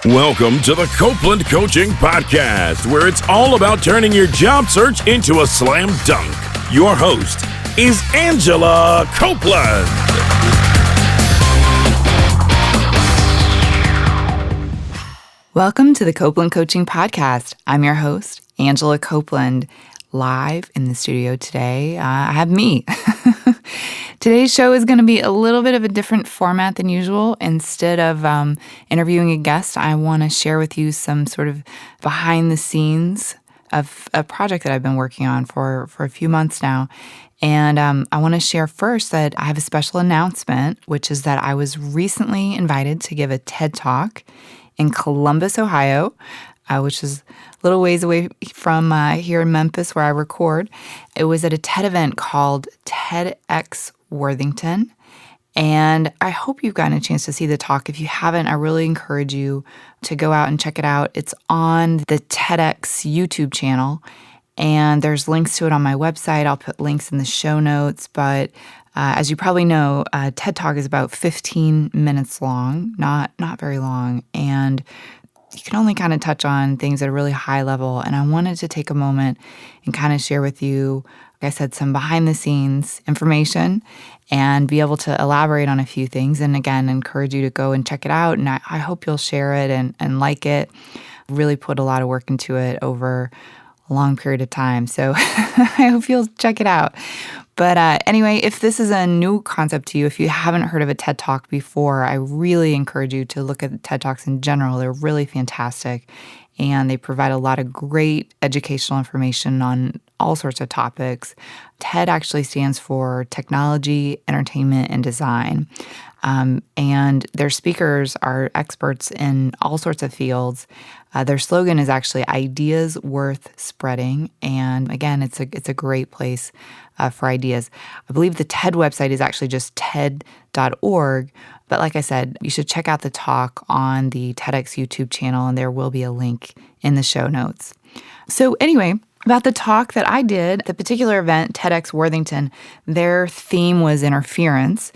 Welcome to the Copeland Coaching Podcast, where it's all about turning your job search into a slam dunk. Your host is Angela Copeland. Welcome to the Copeland Coaching Podcast. I'm your host, Angela Copeland. Live in the studio today, I have me. Today's show is going to be a little bit of a different format than usual. Instead of interviewing a guest, I want to share with you some sort of behind the scenes of a project that I've been working on for a few months now. And I want to share first that I have a special announcement, which is that I was recently invited to give a TED Talk in Columbus, Ohio, which is a little ways away from here in Memphis where I record. It was at a TED event called TEDxWorthingon, and I hope you've gotten a chance to see the talk. If you haven't, I really encourage you to go out and check it out. It's on the TEDx YouTube channel, and there's links to it on my website. I'll put links in the show notes, but as you probably know, TED Talk is about 15 minutes long, not very long, and you can only kind of touch on things at a really high level. And I wanted to take a moment and kind of share with you, like I said, some behind the scenes information and be able to elaborate on a few things. And again, encourage you to go and check it out. And I hope you'll share it and like it. Really put a lot of work into it over a long period of time. So I hope you'll check it out. But anyway, if this is a new concept to you, if you haven't heard of a TED Talk before, I really encourage you to look at TED Talks in general. They're really fantastic, and they provide a lot of great educational information on all sorts of topics. TED actually stands for Technology, Entertainment, and Design. And their speakers are experts in all sorts of fields. Their slogan is actually "Ideas Worth Spreading," and again, it's a great place for ideas. I believe the TED website is actually just TED.org, but like I said, you should check out the talk on the TEDx YouTube channel, and there will be a link in the show notes. So anyway, about the talk that I did, the particular event, TEDxWorthingon, their theme was interference.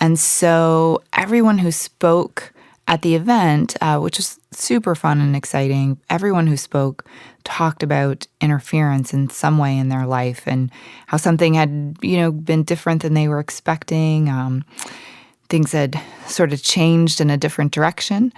And so everyone who spoke at the event, which was super fun and exciting, everyone who spoke talked about interference in some way in their life and how something had, been different than they were expecting. Things had sort of changed in a different direction.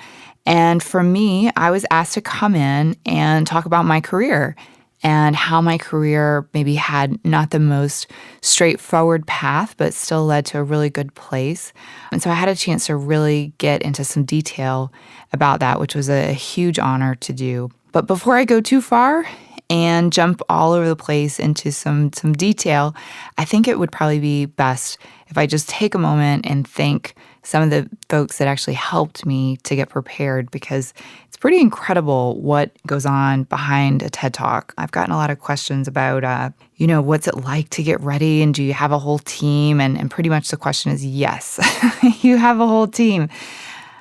And for me, I was asked to come in and talk about my career and how my career maybe had not the most straightforward path, but still led to a really good place. And so I had a chance to really get into some detail about that, which was a huge honor to do. But before I go too far and jump all over the place into some detail, I think it would probably be best if I just take a moment and thank some of the folks that actually helped me to get prepared, because it's pretty incredible what goes on behind a TED Talk. I've gotten a lot of questions about, what's it like to get ready, and do you have a whole team? And pretty much the question is yes, you have a whole team.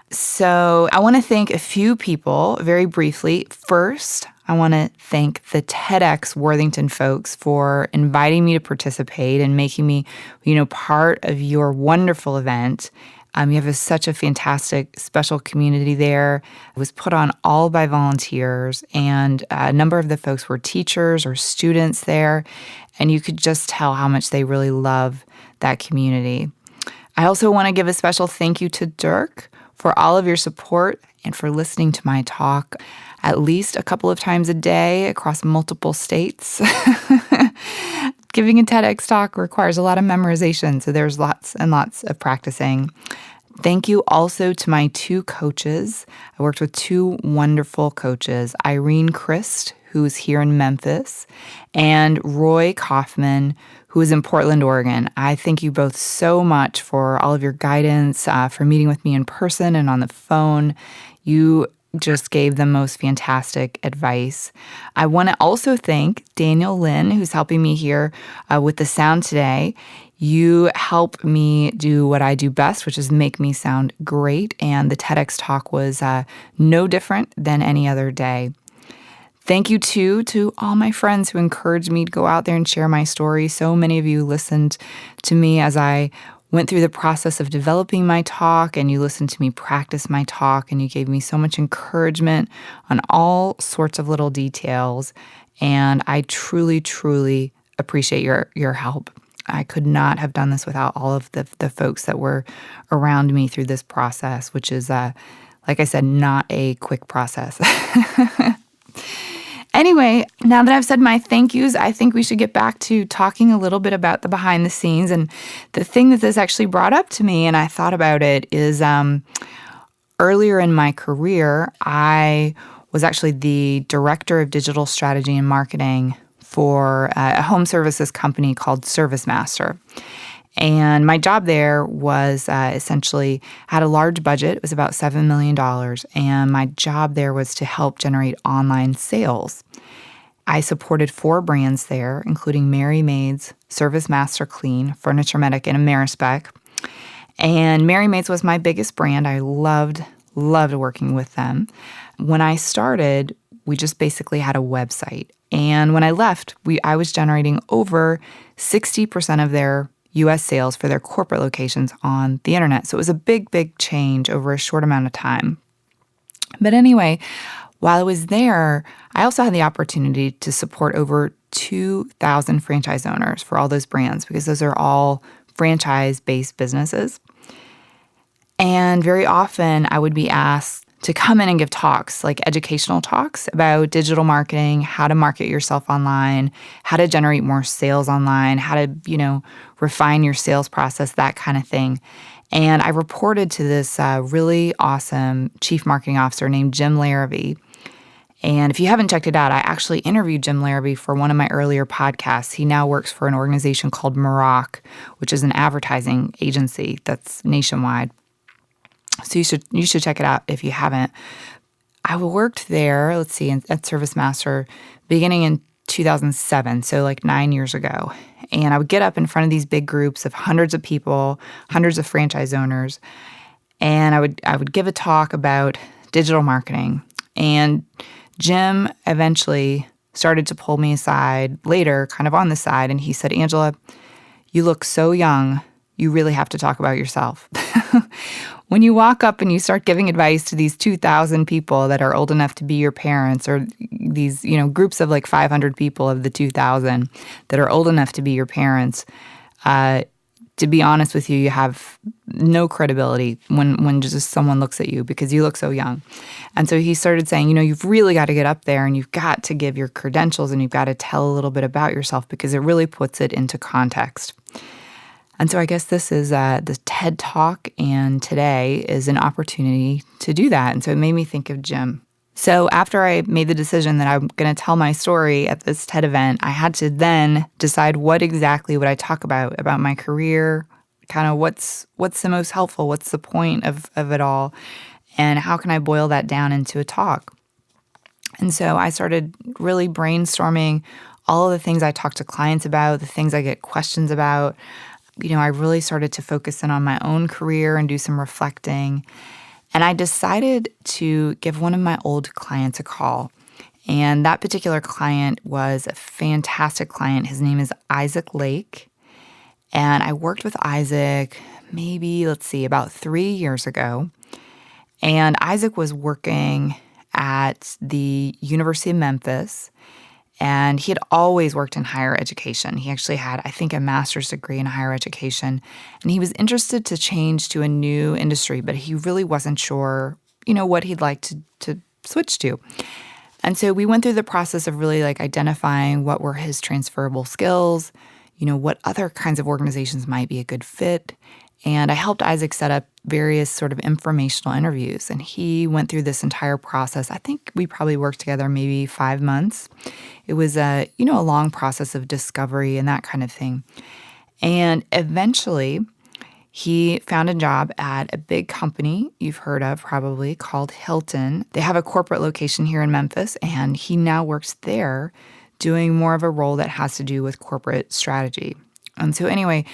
So I want to thank a few people very briefly. First, I want to thank the TEDxWorthingon folks for inviting me to participate and making me, part of your wonderful event. You have such a fantastic, special community there. It was put on all by volunteers, and a number of the folks were teachers or students there, and you could just tell how much they really love that community. I also want to give a special thank you to Dirk for all of your support and for listening to my talk at least a couple of times a day across multiple states. Giving a TEDx talk requires a lot of memorization, so there's lots and lots of practicing. Thank you also to my two coaches. I worked with two wonderful coaches, Irene Christ, who's here in Memphis, and Roy Kaufman, who is in Portland, Oregon. I thank you both so much for all of your guidance, for meeting with me in person and on the phone. You just gave the most fantastic advice. I want to also thank Daniel Lynn, who's helping me here with the sound today. You help me do what I do best, which is make me sound great, and the TEDx talk was no different than any other day. Thank you, too, to all my friends who encouraged me to go out there and share my story. So many of you listened to me as I went through the process of developing my talk, and you listened to me practice my talk, and you gave me so much encouragement on all sorts of little details. And I truly, truly appreciate your help. I could not have done this without all of the folks that were around me through this process, which is, like I said, not a quick process. Anyway, now that I've said my thank yous, I think we should get back to talking a little bit about the behind the scenes. And the thing that this actually brought up to me, and I thought about it, is earlier in my career, I was actually the director of digital strategy and marketing for a home services company called ServiceMaster. And my job there was essentially had a large budget. It was about $7 million. And my job there was to help generate online sales. I supported 4 brands there, including Mary Maids, ServiceMaster Clean, Furniture Medic, and Amerispec. And Mary Maids was my biggest brand. I loved working with them. When I started, we just basically had a website. And when I left, I was generating over 60% of their U.S. sales for their corporate locations on the internet. So it was a big, big change over a short amount of time. But anyway, while I was there, I also had the opportunity to support over 2,000 franchise owners for all those brands, because those are all franchise-based businesses. And very often I would be asked to come in and give talks, like educational talks about digital marketing, how to market yourself online, how to generate more sales online, how to, refine your sales process, that kind of thing. And I reported to this really awesome chief marketing officer named Jim Larrabee. And if you haven't checked it out, I actually interviewed Jim Larrabee for one of my earlier podcasts. He now works for an organization called Maroc, which is an advertising agency that's nationwide. So you should check it out if you haven't. I worked there, at ServiceMaster beginning in 2007, so like 9 years ago. And I would get up in front of these big groups of hundreds of people, hundreds of franchise owners, and I would give a talk about digital marketing. And Jim eventually started to pull me aside later, kind of on the side, and he said, "Angela, you look so young. You really have to talk about yourself." When you walk up and you start giving advice to these 2,000 people that are old enough to be your parents, or these, groups of like 500 people of the 2,000 that are old enough to be your parents, to be honest with you, you have no credibility when just someone looks at you because you look so young. And so he started saying, you've really got to get up there and you've got to give your credentials and you've got to tell a little bit about yourself because it really puts it into context. And so I guess this is the TED Talk, and today is an opportunity to do that. And so it made me think of Jim. So after I made the decision that I'm going to tell my story at this TED event, I had to then decide what exactly would I talk about my career, kind of what's the most helpful, what's the point of it all, and how can I boil that down into a talk. And so I started really brainstorming all of the things I talk to clients about, the things I get questions about. I really started to focus in on my own career and do some reflecting. And I decided to give one of my old clients a call. And that particular client was a fantastic client. His name is Isaac Lake. And I worked with Isaac maybe, about 3 years ago. And Isaac was working at the University of Memphis. And he had always worked in higher education. He actually had, I think, a master's degree in higher education. And he was interested to change to a new industry, but he really wasn't sure, what he'd like to switch to. And so we went through the process of really identifying what were his transferable skills, what other kinds of organizations might be a good fit. And I helped Isaac set up various sort of informational interviews. And he went through this entire process. I think we probably worked together maybe 5 months. It was a long process of discovery and that kind of thing. And eventually, he found a job at a big company you've heard of probably called Hilton. They have a corporate location here in Memphis, and he now works there doing more of a role that has to do with corporate strategy. And so anyway,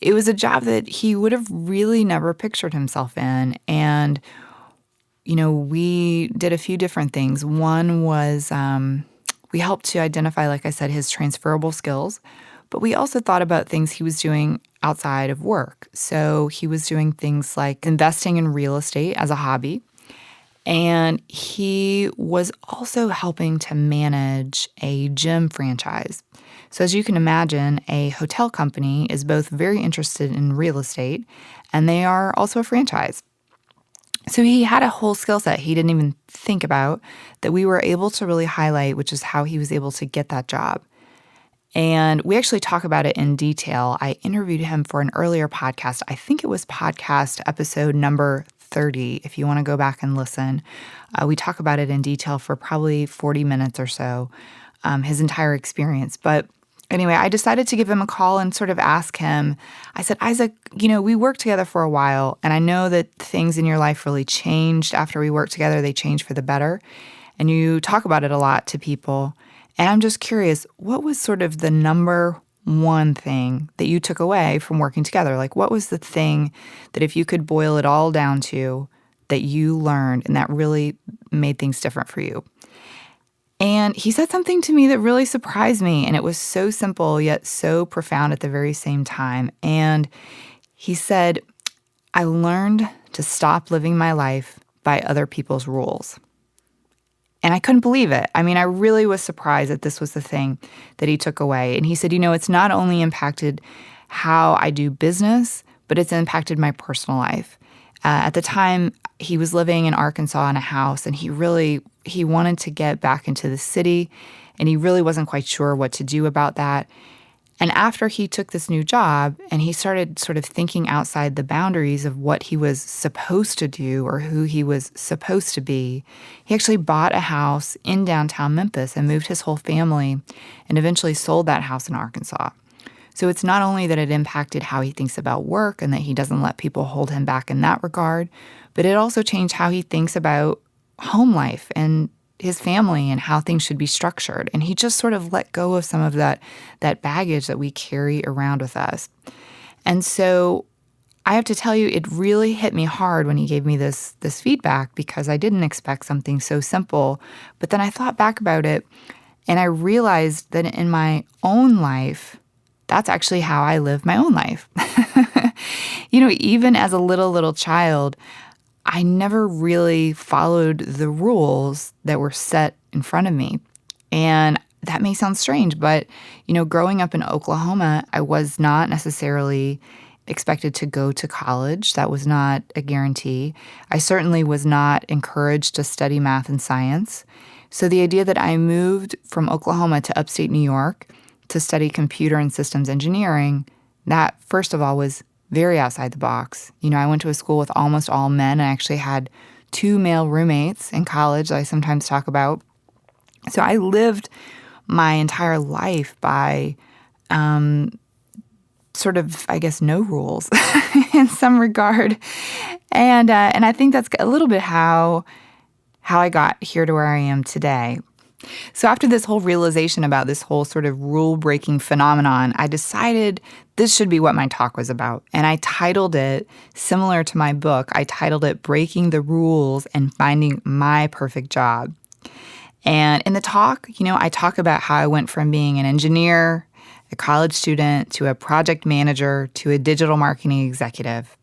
it was a job that he would have really never pictured himself in. And, we did a few different things. One was we helped to identify, like I said, his transferable skills. But we also thought about things he was doing outside of work. So he was doing things like investing in real estate as a hobby. And he was also helping to manage a gym franchise. So as you can imagine, a hotel company is both very interested in real estate, and they are also a franchise. So he had a whole skill set he didn't even think about that we were able to really highlight, which is how he was able to get that job. And we actually talk about it in detail. I interviewed him for an earlier podcast. I think it was podcast episode number 30, if you want to go back and listen. We talk about it in detail for probably 40 minutes or so, his entire experience. But anyway, I decided to give him a call and sort of ask him. I said, Isaac, we worked together for a while, and I know that things in your life really changed after we worked together. They changed for the better. And you talk about it a lot to people. And I'm just curious, what was sort of the number one thing that you took away from working together? Like, what was the thing that if you could boil it all down to that you learned and that really made things different for you? And he said something to me that really surprised me, and it was so simple yet so profound at the very same time. And he said, I learned to stop living my life by other people's rules. And I couldn't believe it. I mean, I really was surprised that this was the thing that he took away. And he said, it's not only impacted how I do business, but it's impacted my personal life. At the time, he was living in Arkansas in a house, and he wanted to get back into the city, and he really wasn't quite sure what to do about that. And after he took this new job and he started sort of thinking outside the boundaries of what he was supposed to do or who he was supposed to be, he actually bought a house in downtown Memphis and moved his whole family and eventually sold that house in Arkansas. So it's not only that it impacted how he thinks about work and that he doesn't let people hold him back in that regard, but it also changed how he thinks about home life and his family and how things should be structured. And he just sort of let go of some of that baggage that we carry around with us. And so I have to tell you, it really hit me hard when he gave me this feedback because I didn't expect something so simple. But then I thought back about it and I realized that in my own life, that's actually how I live my own life. Even as a little child, I never really followed the rules that were set in front of me. And that may sound strange, but, growing up in Oklahoma, I was not necessarily expected to go to college. That was not a guarantee. I certainly was not encouraged to study math and science. So the idea that I moved from Oklahoma to upstate New York to study computer and systems engineering, that, first of all, was very outside the box. I went to a school with almost all men. I actually had 2 male roommates in college that I sometimes talk about. So I lived my entire life by sort of, I guess, no rules in some regard. And I think that's a little bit how I got here to where I am today. So after this whole realization about this whole sort of rule-breaking phenomenon, I decided this should be what my talk was about. And I titled it, similar to my book, I titled it Breaking the Rules and Finding My Perfect Job. And in the talk, I talk about how I went from being an engineer, a college student, to a project manager, to a digital marketing executive.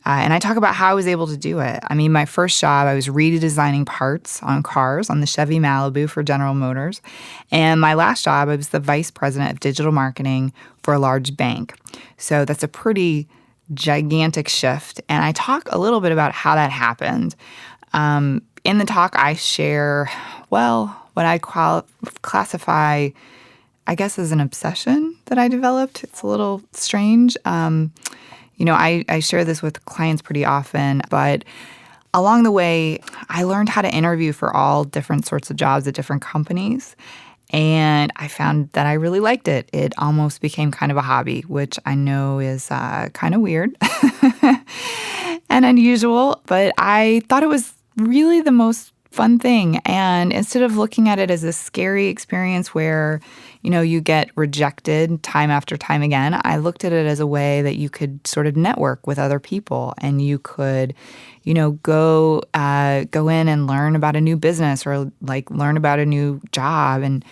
And I talk about how I was able to do it. I mean, my first job, I was redesigning parts on cars on the Chevy Malibu for General Motors. And my last job, I was the vice president of digital marketing for a large bank. So that's a pretty gigantic shift. And I talk a little bit about how that happened. In the talk, I share, what I classify, I guess, as an obsession that I developed. It's a little strange. I share this with clients pretty often, but along the way, I learned how to interview for all different sorts of jobs at different companies, and I found that I really liked it. It almost became kind of a hobby, which I know is kind of weird and unusual, but I thought it was really the most fun thing. And instead of looking at it as a scary experience where, you get rejected time after time again, I looked at it as a way that you could sort of network with other people and you could, go in and learn about a new business or like learn about a new job. And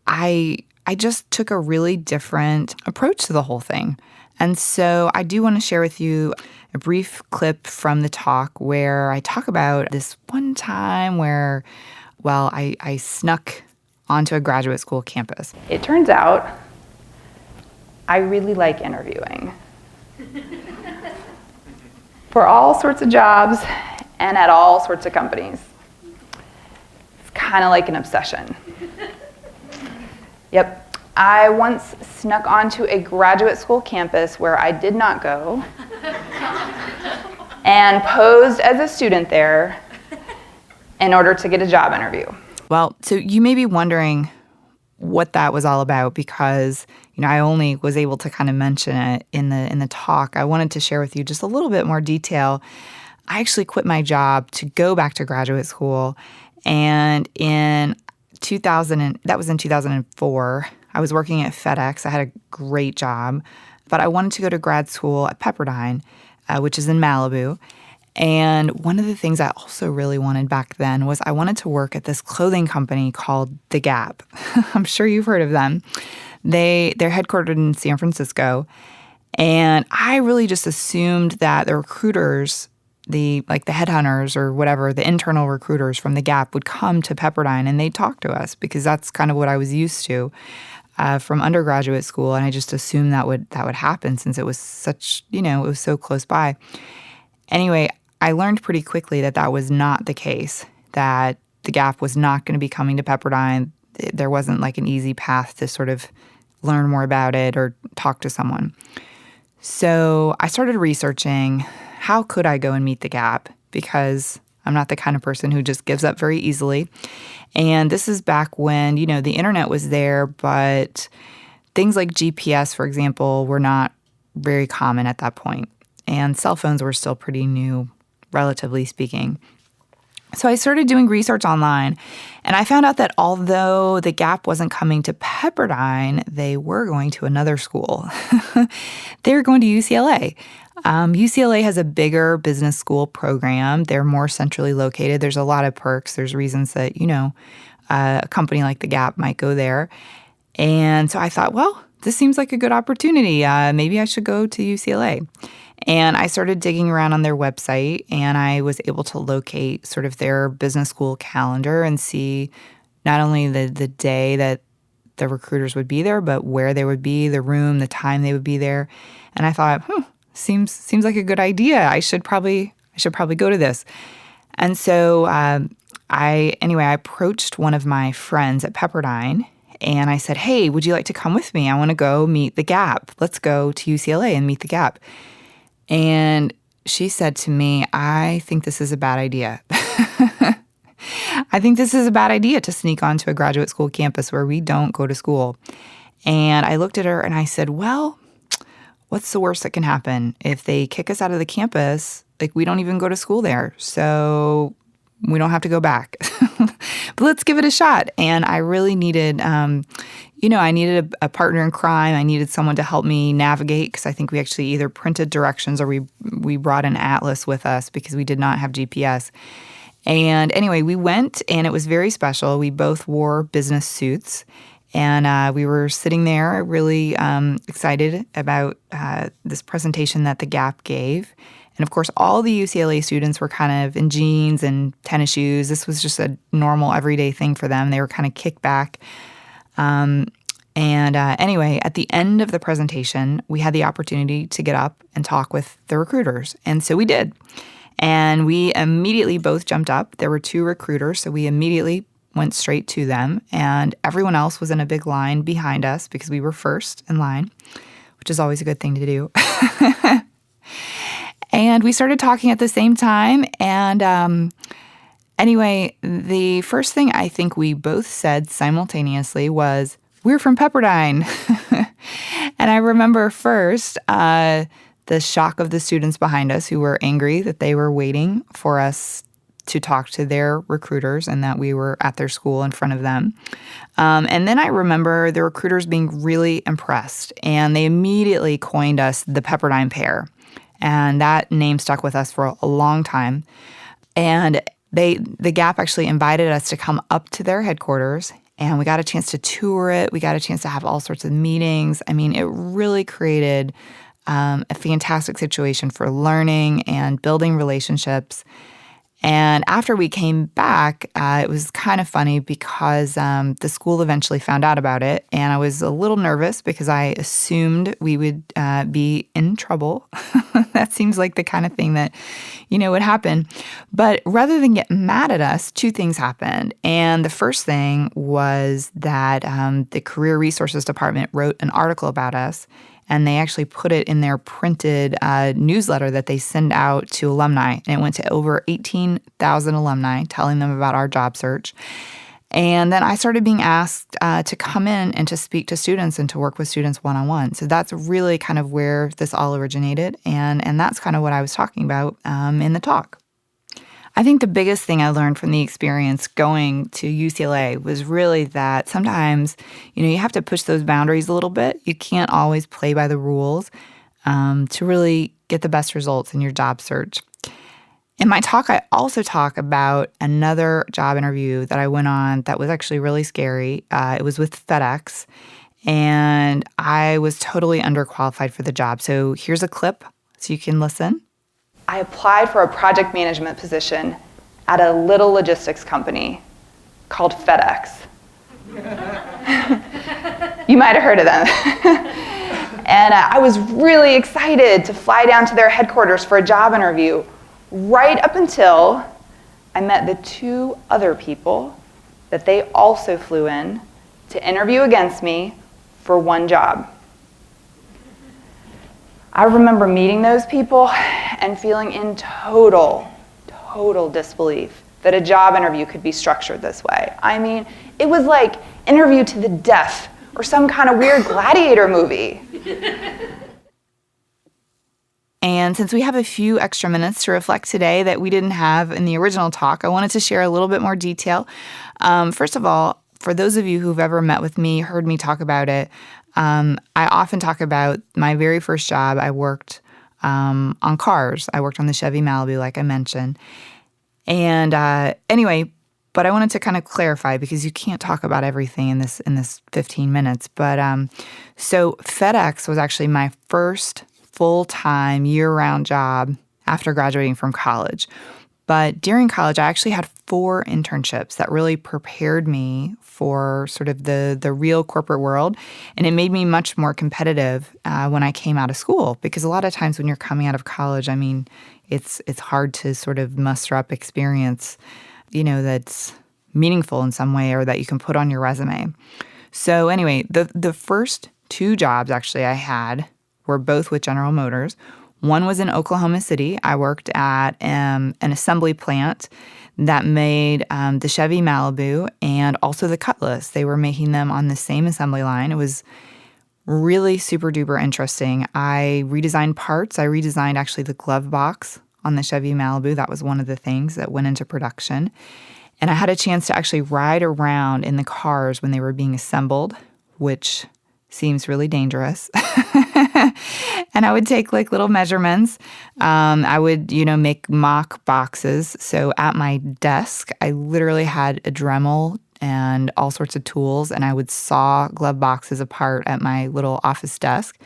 I I just took a really different approach to the whole thing. And so I do want to share with you a brief clip from the talk where I talk about this one time where, well, I snuck onto a graduate school campus. It turns out I really like interviewing for all sorts of jobs and at all sorts of companies. It's kind of like an obsession. Yep. I once snuck onto a graduate school campus where I did not go and posed as a student there in order to get a job interview. Well, so you may be wondering what that was all about because, I only was able to kind of mention it in the talk. I wanted to share with you just a little bit more detail. I actually quit my job to go back to graduate school, and in 2004, I was working at FedEx. I had a great job, but I wanted to go to grad school at Pepperdine, which is in Malibu. And one of the things I also really wanted back then was I wanted to work at this clothing company called The Gap. I'm sure you've heard of them. They're headquartered in San Francisco. And I really just assumed that the recruiters, the headhunters or whatever, the internal recruiters from The Gap would come to Pepperdine and they'd talk to us because that's kind of what I was used to from undergraduate school. And I just assumed that would happen since it was such, it was so close by. Anyway, I learned pretty quickly that was not the case, that The Gap was not going to be coming to Pepperdine. There wasn't like an easy path to sort of learn more about it or talk to someone. So I started researching how could I go and meet The Gap because I'm not the kind of person who just gives up very easily. And this is back when, the internet was there, but things like GPS, for example, were not very common at that point. And cell phones were still pretty new, relatively speaking. So I started doing research online, and I found out that although The Gap wasn't coming to Pepperdine, they were going to another school. They were going to UCLA. UCLA has a bigger business school program. They're more centrally located. There's a lot of perks. There's reasons that, a company like The Gap might go there. And so I thought, well, this seems like a good opportunity. Maybe I should go to UCLA. And I started digging around on their website, and I was able to locate sort of their business school calendar and see not only the day that the recruiters would be there, but where they would be, the room, the time they would be there. And I thought, seems like a good idea. I should probably go to this. And so I approached one of my friends at Pepperdine, and I said, hey, would you like to come with me? I want to go meet The Gap. Let's go to UCLA and meet The Gap. And she said to me, I think this is a bad idea. I think this is a bad idea to sneak onto a graduate school campus where we don't go to school. And I looked at her and I said, well, what's the worst that can happen? If they kick us out of the campus, we don't even go to school there. So we don't have to go back. But let's give it a shot. And I really needed, I needed a partner in crime. I needed someone to help me navigate because I think we actually either printed directions or we brought an atlas with us because we did not have GPS. And anyway, we went and it was very special. We both wore business suits and we were sitting there really excited about this presentation that The Gap gave. And of course, all the UCLA students were kind of in jeans and tennis shoes. This was just a normal, everyday thing for them. They were kind of kicked back. Anyway, at the end of the presentation, we had the opportunity to get up and talk with the recruiters. And so we did. And we immediately both jumped up. There were two recruiters, so we immediately went straight to them. And everyone else was in a big line behind us because we were first in line, which is always a good thing to do. And we started talking at the same time. And anyway, the first thing I think we both said simultaneously was, we're from Pepperdine. And I remember first the shock of the students behind us who were angry that they were waiting for us to talk to their recruiters and that we were at their school in front of them. And then I remember the recruiters being really impressed, and they immediately coined us the Pepperdine pair. And that name stuck with us for a long time. And The Gap actually invited us to come up to their headquarters and we got a chance to tour it. We got a chance to have all sorts of meetings. I mean, it really created a fantastic situation for learning and building relationships. And after we came back, it was kind of funny because the school eventually found out about it. And I was a little nervous because I assumed we would be in trouble. That seems like the kind of thing that, would happen. But rather than get mad at us, two things happened. And the first thing was that the Career Resources Department wrote an article about us. And they actually put it in their printed newsletter that they send out to alumni. And it went to over 18,000 alumni, telling them about our job search. And then I started being asked to come in and to speak to students and to work with students one-on-one. So that's really kind of where this all originated. And that's kind of what I was talking about in the talk. I think the biggest thing I learned from the experience going to UCLA was really that sometimes, you have to push those boundaries a little bit. You can't always play by the rules to really get the best results in your job search. In my talk, I also talk about another job interview that I went on that was actually really scary. It was with FedEx, and I was totally underqualified for the job. So here's a clip so you can listen. I applied for a project management position at a little logistics company called FedEx. You might have heard of them. And I was really excited to fly down to their headquarters for a job interview, right up until I met the two other people that they also flew in to interview against me for one job. I remember meeting those people and feeling in total disbelief that a job interview could be structured this way. I mean, it was like Interview to the Death or some kind of weird gladiator movie. And since we have a few extra minutes to reflect today that we didn't have in the original talk, I wanted to share a little bit more detail. First of all, for those of you who've ever met with me, heard me talk about it, I often talk about my very first job. I worked on cars. I worked on the Chevy Malibu, like I mentioned. And anyway, but I wanted to kind of clarify because you can't talk about everything in this 15 minutes. But so FedEx was actually my first full-time, year-round job after graduating from college. But during college, I actually had 4 internships that really prepared me for sort of the real corporate world. And it made me much more competitive when I came out of school. Because a lot of times when you're coming out of college, I mean, it's hard to sort of muster up experience, that's meaningful in some way or that you can put on your resume. So anyway, the first 2 jobs actually I had were both with General Motors. One was in Oklahoma City. I worked at an assembly plant that made the Chevy Malibu and also the Cutlass. They were making them on the same assembly line. It was really super duper interesting. I redesigned parts. I redesigned actually the glove box on the Chevy Malibu. That was one of the things that went into production. And I had a chance to actually ride around in the cars when they were being assembled, which seems really dangerous. And I would take like little measurements. I would, make mock boxes. So at my desk, I literally had a Dremel and all sorts of tools, and I would saw glove boxes apart at my little office desk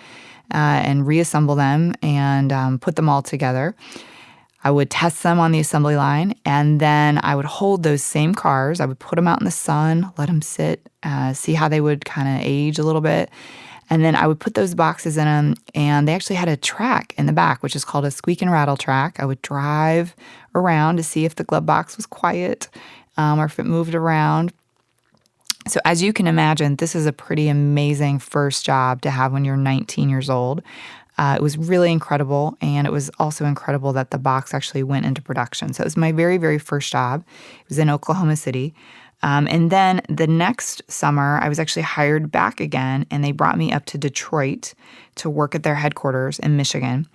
and reassemble them and put them all together. I would test them on the assembly line, and then I would hold those same cars. I would put them out in the sun, let them sit, see how they would kind of age a little bit. And then I would put those boxes in them, and they actually had a track in the back, which is called a squeak and rattle track. I would drive around to see if the glove box was quiet or if it moved around. So as you can imagine, this is a pretty amazing first job to have when you're 19 years old. It was really incredible, and it was also incredible that the box actually went into production. So it was my very, very first job. It was in Oklahoma City. And then the next summer, I was actually hired back again, and they brought me up to Detroit to work at their headquarters in Michigan.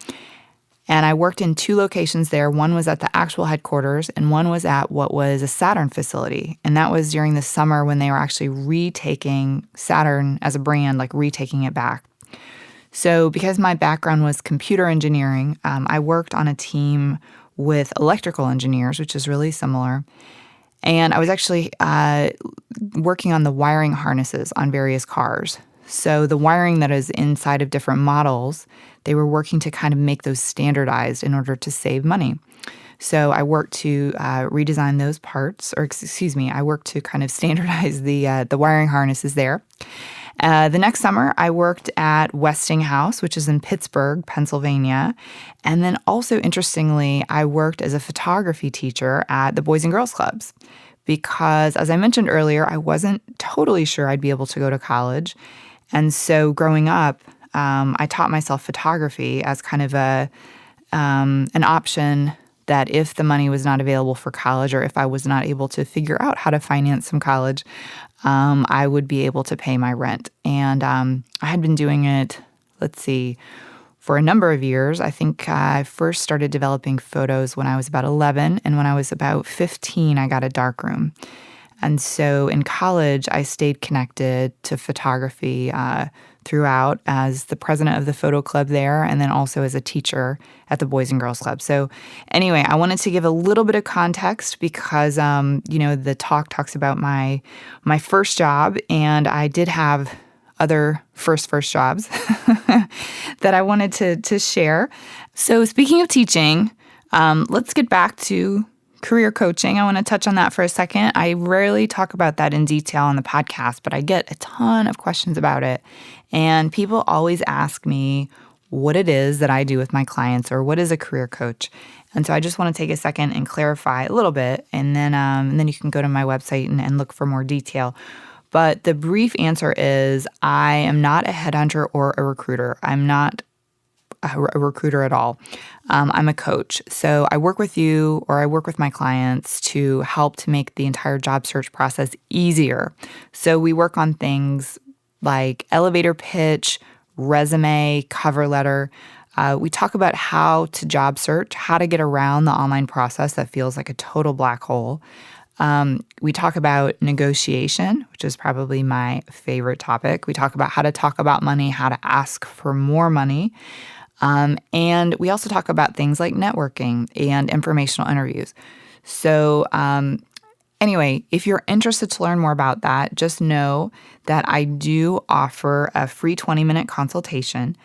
And I worked in 2 locations there. One was at the actual headquarters, and one was at what was a Saturn facility. And that was during the summer when they were actually retaking Saturn as a brand, like retaking it back. So because my background was computer engineering, I worked on a team with electrical engineers, which is really similar. And I was actually working on the wiring harnesses on various cars. So the wiring that is inside of different models, they were working to kind of make those standardized in order to save money. So I worked to redesign those parts, or excuse me, I worked to kind of standardize the wiring harnesses there. The next summer, I worked at Westinghouse, which is in Pittsburgh, Pennsylvania. And then also, interestingly, I worked as a photography teacher at the Boys and Girls Clubs because, as I mentioned earlier, I wasn't totally sure I'd be able to go to college. And so growing up, I taught myself photography as kind of an option that if the money was not available for college or if I was not able to figure out how to finance some college, I would be able to pay my rent. And I had been doing it, for a number of years. I think I first started developing photos when I was about 11, and when I was about 15, I got a darkroom. And so in college, I stayed connected to photography throughout as the president of the photo club there, and then also as a teacher at the Boys and Girls Club. So anyway, I wanted to give a little bit of context because, the talk talks about my first job, and I did have other first jobs that I wanted to share. So speaking of teaching, let's get back to career coaching. I want to touch on that for a second. I rarely talk about that in detail on the podcast, but I get a ton of questions about it. And people always ask me what it is that I do with my clients or what is a career coach. And so I just want to take a second and clarify a little bit, and then you can go to my website and look for more detail. But the brief answer is I am not a headhunter or a recruiter. I'm not a recruiter at all. I'm a coach. So I work with you, or I work with my clients to help to make the entire job search process easier. So we work on things like elevator pitch, resume, cover letter. We talk about how to job search, how to get around the online process that feels like a total black hole. We talk about negotiation, which is probably my favorite topic. We talk about how to talk about money, how to ask for more money. And we also talk about things like networking and informational interviews. So anyway, if you're interested to learn more about that, just know that I do offer a free 20-minute consultation.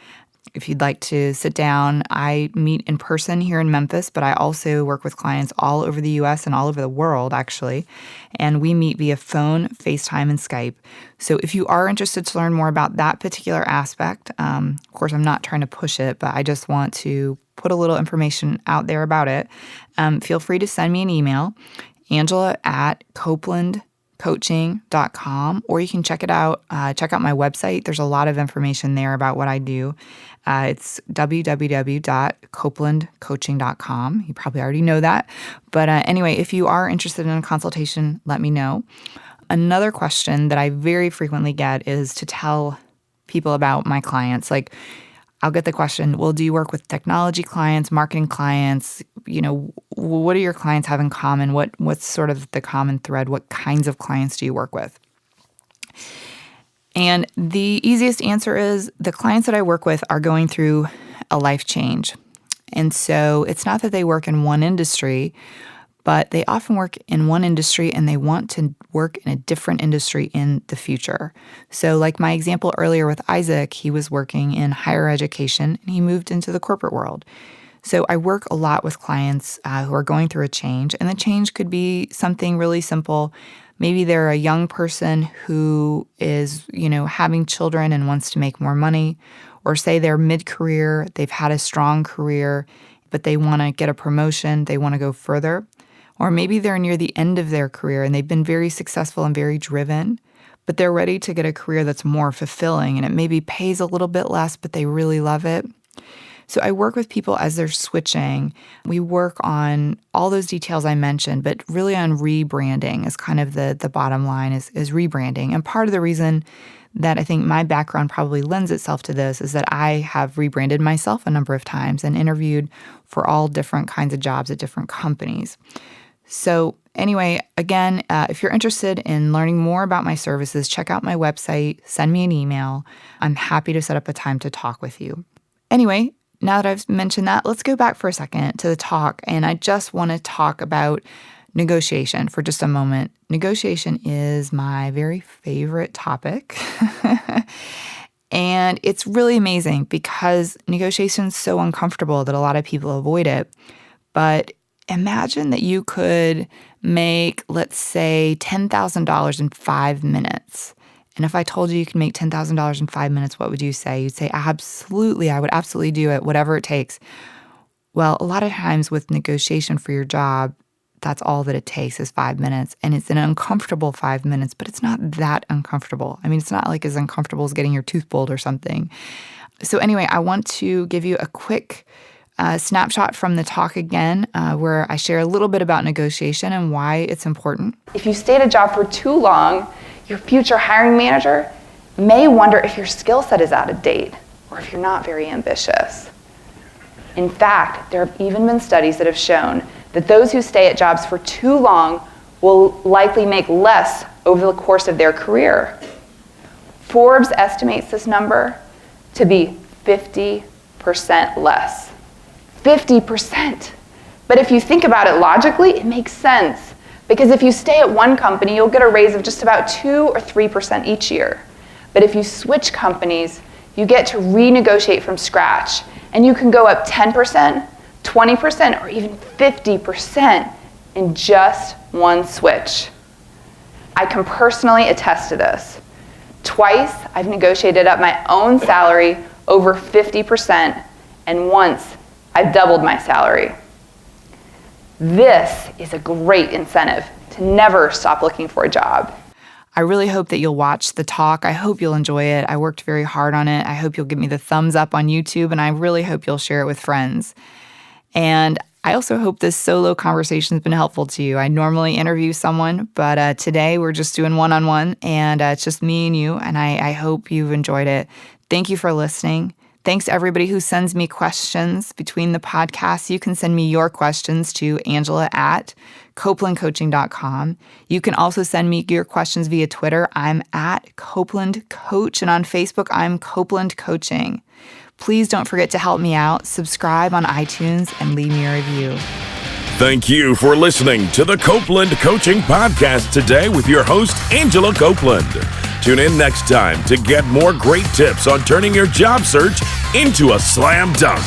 If you'd like to sit down, I meet in person here in Memphis, but I also work with clients all over the U.S. and all over the world, actually. And we meet via phone, FaceTime, and Skype. So if you are interested to learn more about that particular aspect, of course, I'm not trying to push it, but I just want to put a little information out there about it. Feel free to send me an email, Angela@CopelandCoaching.com, or you can check it out. Check out my website. There's a lot of information there about what I do. It's www.CopelandCoaching.com. You probably already know that. But anyway, if you are interested in a consultation, let me know. Another question that I very frequently get is to tell people about my clients. Like, I'll get the question, well, do you work with technology clients, marketing clients? What do your clients have in common? What's sort of the common thread? What kinds of clients do you work with? And the easiest answer is the clients that I work with are going through a life change. And so it's not that they work in one industry, but they often work in one industry and they want to work in a different industry in the future. So like my example earlier with Isaac, he was working in higher education and he moved into the corporate world. So I work a lot with clients who are going through a change, and the change could be something really simple. Maybe they're a young person who is, having children and wants to make more money, or say they're mid-career, they've had a strong career, but they want to get a promotion, they want to go further. Or maybe they're near the end of their career and they've been very successful and very driven, but they're ready to get a career that's more fulfilling and it maybe pays a little bit less, but they really love it. So I work with people as they're switching. We work on all those details I mentioned, but really on rebranding is kind of the bottom line is rebranding. And part of the reason that I think my background probably lends itself to this is that I have rebranded myself a number of times and interviewed for all different kinds of jobs at different companies. So anyway, again, if you're interested in learning more about my services, check out my website, send me an email. I'm happy to set up a time to talk with you. Anyway, now that I've mentioned that, let's go back for a second to the talk. And I just want to talk about negotiation for just a moment. Negotiation is my very favorite topic. And it's really amazing because negotiation is so uncomfortable that a lot of people avoid it. But imagine that you could make, let's say, $10,000 in 5 minutes. And if I told you could make $10,000 in 5 minutes, what would you say? You'd say, absolutely, I would absolutely do it, whatever it takes. Well, a lot of times with negotiation for your job, that's all that it takes is 5 minutes. And it's an uncomfortable 5 minutes, but it's not that uncomfortable. I mean, it's not like as uncomfortable as getting your tooth pulled or something. So anyway, I want to give you a quick snapshot from the talk again, where I share a little bit about negotiation and why it's important. If you stay at a job for too long, your future hiring manager may wonder if your skill set is out of date or if you're not very ambitious. In fact, there have even been studies that have shown that those who stay at jobs for too long will likely make less over the course of their career. Forbes estimates this number to be 50% less. 50%. But if you think about it logically, it makes sense. Because if you stay at one company, you'll get a raise of just about 2 or 3% each year. But if you switch companies, you get to renegotiate from scratch. And you can go up 10%, 20%, or even 50% in just one switch. I can personally attest to this. Twice, I've negotiated up my own salary over 50%, and once, I've doubled my salary. This is a great incentive to never stop looking for a job. I really hope that you'll watch the talk. I hope you'll enjoy it. I worked very hard on it. I hope you'll give me the thumbs up on YouTube, and I really hope you'll share it with friends. And I also hope this solo conversation has been helpful to you. I normally interview someone, but today we're just doing one-on-one, and it's just me and you, and I hope you've enjoyed it. Thank you for listening. Thanks to everybody who sends me questions between the podcasts. You can send me your questions to Angela@CopelandCoaching.com. You can also send me your questions via Twitter. I'm at Copeland Coach, and on Facebook, I'm Copeland Coaching. Please don't forget to help me out. Subscribe on iTunes and leave me a review. Thank you for listening to the Copeland Coaching Podcast today with your host, Angela Copeland. Tune in next time to get more great tips on turning your job search into a slam dunk.